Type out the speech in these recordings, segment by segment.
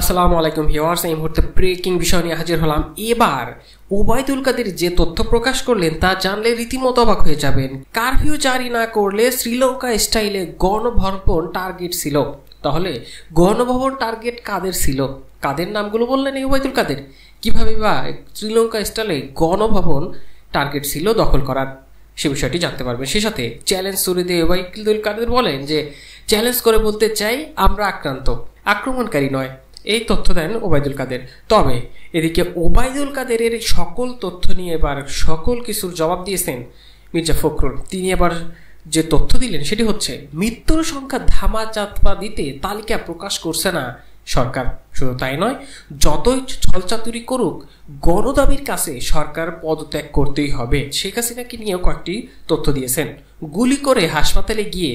আসসালামু আলাইকুম ভিউয়ার্স, এই মুহূর্তে ব্রেকিং বিষয় নিয়ে হাজির হলাম। এবার ওবায়দুল কাদের যে তথ্য প্রকাশ করলেন তা জানলে রীতিমতো অবাক হয়ে যাবেন। কারফিউ জারি না করলে শ্রীলঙ্কা স্টাইলে গণভবন টার্গেট ছিল। তাহলে গণভবন টার্গেট কাদের ছিল? কাদের নামগুলো বললেন এই ওবায়দুল কাদের? কিভাবে বা শ্রীলঙ্কা স্টাইলে গণভবন টার্গেট ছিল দখল করার, সে বিষয়টি জানতে পারবেন। সে সাথে চ্যালেঞ্জ করে দিয়ে ওবায়দুল কাদের বলেন যে চ্যালেঞ্জ করে বলতে চাই আমরা আক্রান্ত, আক্রমণকারী নয়। এই তথ্য দেন ওবায়দুল কাদের। তবে এদিকে ওবায়দুল কাদেরের সকল তথ্য নিয়ে এবার সকল কিছুর জবাব দিয়েছেন মির্জা ফখরুল। তিনি এবার যে তথ্য দিলেন সেটি হচ্ছে মৃত্যুর সংখ্যা ধামাচাপা দিতে তালিকা প্রকাশ করছে না সরকার। শুধু তাই নয়, যতই ছলচাতুরি করুক গণদাবির কাছে সরকার পদত্যাগ করতেই হবে। শেখ হাসিনাকে নিয়েও কয়েকটি তথ্য দিয়েছেন। গুলি করে হাসপাতালে গিয়ে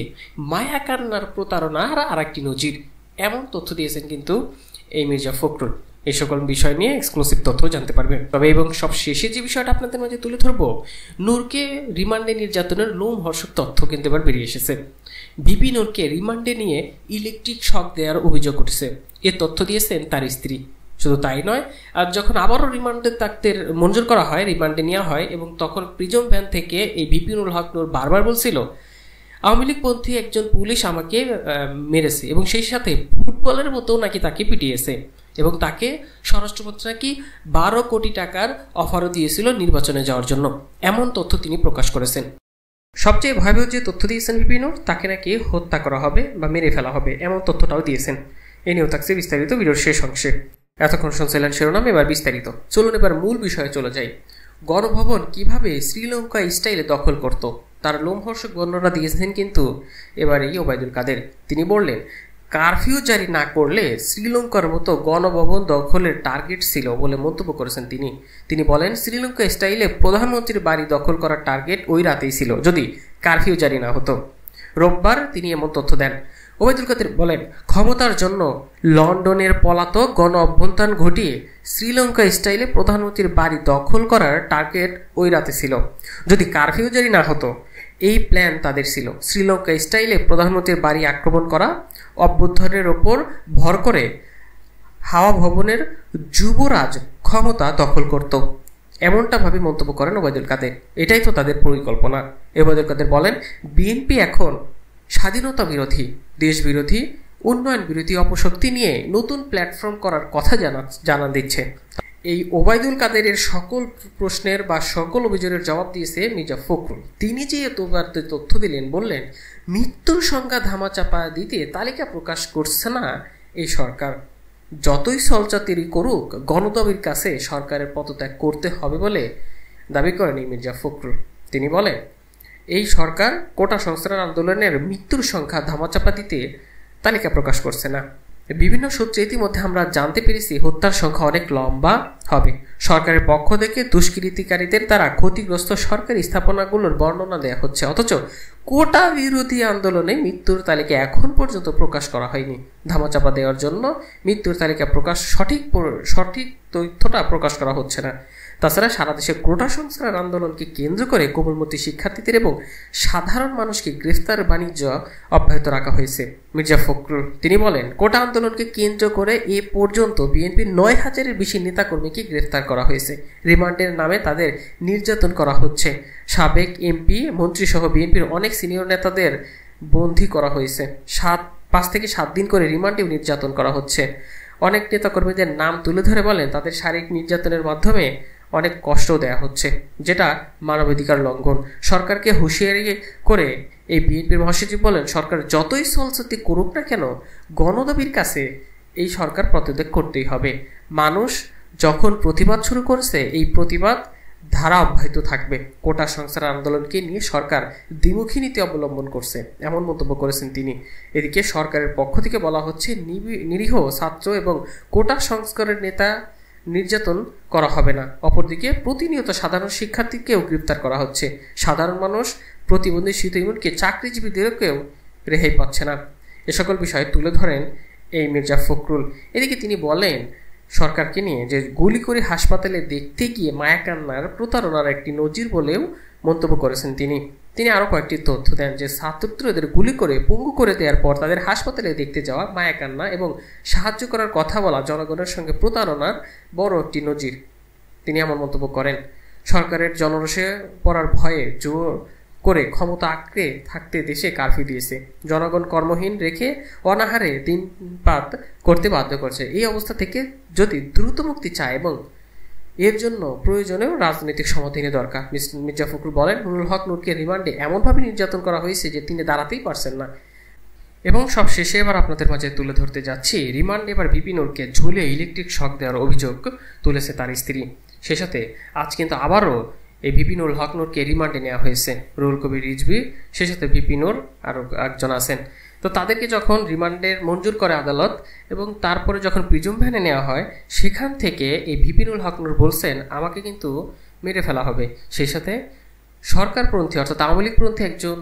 মায়া কান্নার প্রতারণার আর একটি নজির, এমন তথ্য দিয়েছেন কিন্তু এই মির্জা ফখরুল। এই সকল বিষয় নিয়ে এক্সক্লুসিভ তথ্য জানতে পারবেন। তবে এবং সব শেষে যে বিষয়টা আপনাদের মাঝে তুলে ধরবো, নূরকে রিমান্ডে নির্যাতনের লোমহর্ষক তথ্য কিন্তু এবার বেরিয়ে এসেছে। ভিপি নূরকে রিমান্ডে নিয়ে ইলেকট্রিক শক দেওয়ার অভিযোগ উঠেছে, এ তথ্য দিয়েছেন তার স্ত্রী। শুধু তাই নয়, আর যখন আবারও রিমান্ডে থাকতে মঞ্জুর করা হয়, রিমান্ডে নেওয়া হয়, এবং তখন প্রিজম ভ্যান থেকে এই ভিপিনুল হক নূর বারবার বলছিল আওয়ামী লীগপন্থী একজন পুলিশ আমাকে মেরেছে এবং সেই সাথে ফুটবলের মতো নাকি তাকে পিটিয়েছে এবং তাকে স্বরাষ্ট্রমন্ত্রী নাকি 12 কোটি টাকার অফারও দিয়েছিল নির্বাচনে যাওয়ার জন্য, এমন তথ্য তিনি প্রকাশ করেছেন। সবচেয়ে ভয়াবহ যে তথ্য দিয়েছেন ভিপিনুর, তাকে নাকি হত্যা করা হবে বা মেরে ফেলা হবে, এমন তথ্যটাও দিয়েছেন। এ নিয়েও থাকছে বিস্তারিত ভিডিওর শেষ অংশে। এতক্ষণ শুনছিলেন শিরোনাম, এবার বিস্তারিত। চলুন এবার মূল বিষয়ে চলে যাই। গণভবন কিভাবে শ্রীলঙ্কা স্টাইলে দখল করত তার লোমহর্ষক বর্ণনা দিয়েছেন কিন্তু এবার এই ওবায়দুল কাদের। তিনি বললেন কারফিউ জারি না করলে শ্রীলঙ্কার মতো গণভবন দখলের টার্গেট ছিল বলে মন্তব্য করেছেন তিনি। তিনি বলেন শ্রীলঙ্কা স্টাইলে প্রধানমন্ত্রীর বাড়ি দখল করার টার্গেট ওই রাতেই ছিল যদি কারফিউ জারি না হতো। রোববার তিনি এমন তথ্য দেন। ওবায়দুল কাদের বলেন ক্ষমতার জন্য লন্ডনের পলাতক গণ অভ্যুত্থান ঘটিয়ে শ্রীলঙ্কা স্টাইলে প্রধানমন্ত্রীর বাড়ি দখল করার টার্গেট ওই রাতে ছিল যদি কারফিউ জারি না হতো। এই প্ল্যান তাদের ছিল শ্রীলঙ্কা স্টাইলে প্রধানমন্ত্রীর বাড়ি আক্রমণ করা, অভ্যুত্থানের ওপর ভর করে হাওয়া ভবনের যুবরাজ ক্ষমতা দখল করত, এমনটা ভাবে মন্তব্য করেন ওবায়দুল কাদের। এটাই তো তাদের পরিকল্পনা। ওবায়দুল কাদের বলেন বিএনপি এখন স্বাধীনতা বিরোধী, দেশ বিরোধী, উন্নয়ন বিরোধী অপশক্তি নিয়ে নতুন প্ল্যাটফর্ম করার কথা জানান দিচ্ছে। এই ওবায়দুল কাদেরের সকল প্রশ্নের বা সকল অভিযোগের জবাব দিয়েছে মির্জা ফখরুল। তিনি যে এতবার তথ্য দিলেন, বললেন মৃত্যুর সংখ্যা ধামাচাপা দিতে তালিকা প্রকাশ করছে না এই সরকার, যতই ছলচাতুরি করুক গণদাবির কাছে সরকারের পদত্যাগ করতে হবে বলে দাবি করেন এই মির্জা ফখরুল। তিনি বলেন এই সরকার কোটা সংস্কার আন্দোলনের মৃত্যুর সংখ্যা ধামাচাপা দিতে তালিকা প্রকাশ করছে না। বিভিন্ন সূত্রে ইতিমধ্যে আমরা জানতে পেরেছি হত্যার সংখ্যা অনেক লম্বা হবে। সরকারের পক্ষ থেকে দুষ্কৃতিকারীদের দ্বারা ক্ষতিগ্রস্ত সরকারি স্থাপনাগুলোর বর্ণনা দেওয়া হচ্ছে, অথচ কোটা বিরোধী আন্দোলনে মৃত্যুর তালিকা এখন পর্যন্ত প্রকাশ করা হয়নি। ধামাচাপা দেওয়ার জন্য মৃত্যুর তালিকা প্রকাশ সঠিক তথ্যটা প্রকাশ করা হচ্ছে না। তাছাড়া সারা দেশে কোটা সংস্কার আন্দোলনকে কেন্দ্র করে কোমলমতি শিক্ষার্থীদের এবং সাধারণ মানুষকে গ্রেফতার বাণিজ্য অব্যাহত রাখা হয়েছে। মির্জা ফখরুল তিনি বলেন কোটা আন্দোলনকে কেন্দ্র করে এ পর্যন্ত বিএনপির 9,000-এর বেশি নেতাকর্মীকে গ্রেফতার করা হয়েছে। রিমান্ডের নামে তাদের নির্যাতন করা হচ্ছে। সাবেক এমপি মন্ত্রী সহ বিএনপির অনেক সিনিয়র নেতাদের বন্দী করা হয়েছে। 5 থেকে 7 দিন করে রিমান্ডেও নির্যাতন করা হচ্ছে। অনেক নেতাকর্মীদের নাম তুলে ধরে বলেন তাদের শারীরিক নির্যাতনের মাধ্যমে অনেক কষ্ট দেয়া হচ্ছে, যেটা মানবাধিকার লঙ্ঘন। সরকারকে হুঁশিয়ারি করে এই বিএনপির মহাসচিব বলেন সরকার যতই ছলচাতুরি করুক না কেন গণদাবির কাছে এই সরকার পদত্যাগ করতেই হবে। মানুষ যখন প্রতিবাদ শুরু করেছে এই প্রতিবাদ ধারা অব্যাহত থাকবে। কোটা সংস্কার আন্দোলনকে নিয়ে সরকার দ্বিমুখী নীতি অবলম্বন করছে, এমন মন্তব্য করেছেন তিনি। এদিকে সরকারের পক্ষ থেকে বলা হচ্ছে নিরীহ ছাত্র এবং কোটা সংস্কারের নেতা নির্যাতন করা হবে না। অপরদিকে প্রতিনিয়ত সাধারণ শিক্ষার্থীকেও গ্রেফতার করা হচ্ছে। সাধারণ মানুষ, প্রতিবন্ধী শিশু, এমনকি চাকরিজীবীদেরকেও রেহাই পাচ্ছে না। এ সকল বিষয় তুলে ধরেন এই মির্জা ফখরুল। এদিকে তিনি বলেন সরকারকে নিয়ে যে গুলি করে হাসপাতালে দেখতে গিয়ে মায়া কান্নার প্রতারণার একটি নজির বলেও মন্তব্য করেছেন তিনি। তিনি আরও কয়েকটি তথ্য দেন যে ছাত্রদের গুলি করে পঙ্গু করে দেওয়ার পর তাদের হাসপাতালে দেখতে যাওয়া, মায়া কান্না এবং সাহায্য করার কথা বলা জনগণের সঙ্গে প্রতারণার বড় একটি নজির। তিনি এমন মন্তব্য করেন, সরকারের জনরোষে পড়ার ভয়ে জোর করে ক্ষমতা আঁকড়ে থাকতে দেশে কারফিউ দিয়েছে, জনগণ কর্মহীন রেখে অনাহারে দিনপাত করতে বাধ্য করছে। এই অবস্থা থেকে যদি দ্রুত মুক্তি চায় এবং এর জন্য প্রয়োজনীয় রাজনৈতিক সমাধানের দরকার। মির্জা ফখরুল বলেন, নুরুল হক নূরকে রিমান্ডে এমনভাবে নির্যাতন করা হয়েছে যে তিনি দাঁড়াতেই পারছেন না। এবং সব শেষে এবার আপনাদের মাঝে তুলে ধরতে যাচ্ছি, রিমান্ডে এবার ভিপি নূরকে ঝুলিয়ে ইলেকট্রিক শক দেওয়ার অভিযোগ তুলেছে তার স্ত্রী। সে সাথে আজ কিন্তু আবারও এই ভিপি নুরুল হক নূরকে রিমান্ডে নেওয়া হয়েছে। রুহুল কবির রিজভী, সে সাথে ভিপি নূর আরও একজন আছেন। তো তাদেরকে যখন রিমান্ডের মঞ্জুর করে আদালত এবং তারপরে যখন প্রিজম ভ্যানে নেওয়া হয়, সেখান থেকে এই ভিপি নুরুল হক নূর বলছেন আমাকে কিন্তু মেরে ফেলা হবে। সেই সাথে সরকারপন্থী অর্থাৎ আওয়ামী লীগপন্থী একজন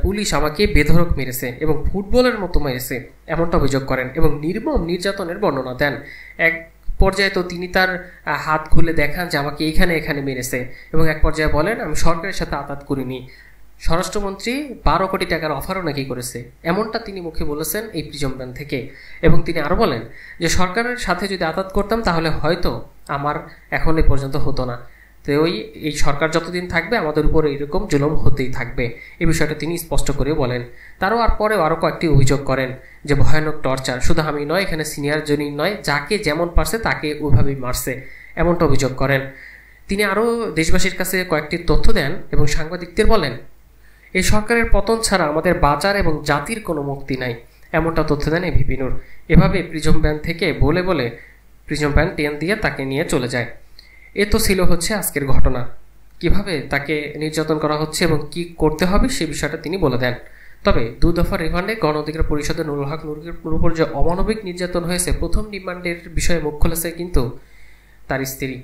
পুলিশ আমাকে বেধড়ক মেরেছে এবং ফুটবলের মতো মেরেছে, এমনটা অভিযোগ করেন এবং নির্মম নির্যাতনের বর্ণনা দেন। এক পর্যায়ে তো তিনি তার হাত খুলে দেখান যে আমাকে এখানে এখানে মেরেছে এবং এক পর্যায়ে বলেন আমি সরকারের সাথে আঘাত করিনি, স্বরাষ্ট্রমন্ত্রী 12 কোটি টাকার অফারও নাকি করেছে, এমনটা তিনি মুখে বলেছেন এই প্রিজম ভ্যান থেকে। এবং তিনি আরও বলেন যে সরকারের সাথে যদি আঘাত করতাম তাহলে হয়তো আমার এখন এই পর্যন্ত হতো না। তো এই সরকার যতদিন থাকবে আমাদের উপর এইরকম জুলুম হতেই থাকবে, এই বিষয়টা তিনি স্পষ্ট করে বলেন। তারও পরেও আরও কয়েকটি অভিযোগ করেন যে ভয়ানক টর্চার, শুধু আমি নয়, এখানে সিনিয়র জনই নয়, যাকে যেমন পারছে তাকে ওইভাবেই মারছে, এমনটা অভিযোগ করেন। তিনি আরও দেশবাসীর কাছে কয়েকটি তথ্য দেন এবং সাংবাদিকদের বলেন এই সরকারের পতন ছাড়া আমাদের বাজার এবং জাতির কোনো মুক্তি নাই, এমনটা তথ্য দেন এই ভিপি নূর। এভাবে প্রিজম ভ্যান থেকে বলে বলে প্রিজম ভ্যান টেন দিয়ে তাকে নিয়ে চলে যায়। এ তো ছিল হচ্ছে আজকের ঘটনা, কিভাবে তাকে নির্যাতন করা হচ্ছে এবং কি করতে হবে সে বিষয়টা তিনি বলে দেন। তবে 2 দফা রিমান্ডে গণ অধিকার পরিষদের নুরুল হক নূরের উপর যে অমানবিক নির্যাতন হয়েছে, প্রথম রিমান্ডের বিষয়ে মুখ খুলেছে কিন্তু তার স্ত্রী।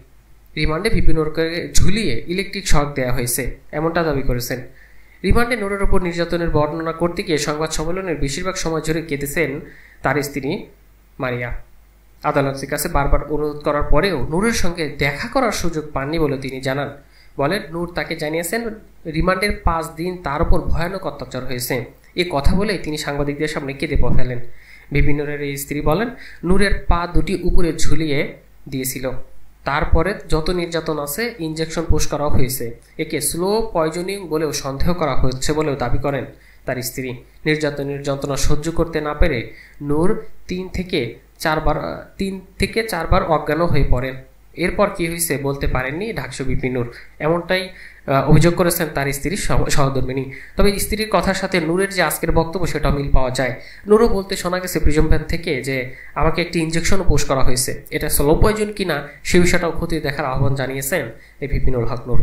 রিমান্ডে ভিপি নূরকে ঝুলিয়ে ইলেকট্রিক শক দেওয়া হয়েছে, এমনটা দাবি করেছেন। রিমান্ডে নূরের ওপর নির্যাতনের বর্ণনা করতে গিয়ে সংবাদ সম্মেলনের বেশিরভাগ সময় জুড়ে কেঁদেছেন তার স্ত্রী মারিয়া। আদালতের কাছে বারবার অনুরোধ করার পরেও নূরের সঙ্গে দেখা করার সুযোগ পাননি বলে তিনি জানান। বলেন নূর তাকে জানিয়েছেন রিমান্ডের 5 দিন তার উপর ভয়ানক অত্যাচার হয়েছে। এ কথা বলেই তিনি সাংবাদিকদের সামনে কেঁদে ফেলেন। ভিপি নূরের এই স্ত্রী বলেন নূরের পা দুটি উপরে ঝুলিয়ে দিয়েছিল, তারপরে যত নির্যাতন আছে ইনজেকশন পুশ করা হয়েছে, একে স্লো পয়জনিং বলেও সন্দেহ করা হচ্ছে বলেও দাবি করেন তার স্ত্রী। নির্যাতনের যন্ত্রণা সহ্য করতে না পেরে নূর 3 থেকে 4 বার অজ্ঞান হয়ে পড়েন। এরপর কি হয়েছে বলতে পারেননি ঢাকসু ভিপি নূর, এমনটাই অভিযোগ করেছেন তার স্ত্রীর সহধর্মিণী। তবে স্ত্রীর কথার সাথে নূরের যে আজকের বক্তব্য সেটা মিল পাওয়া যায়। নূরও বলতে শোনা গেছে প্রিজম ভ্যান থেকে যে আমাকে একটি ইনজেকশনও পুশ করা হয়েছে, এটা স্লো পয়জন কিনা সে বিষয়টাও খতিয়ে দেখার আহ্বান জানিয়েছেন এই ভিপি নুরুল হক নূর।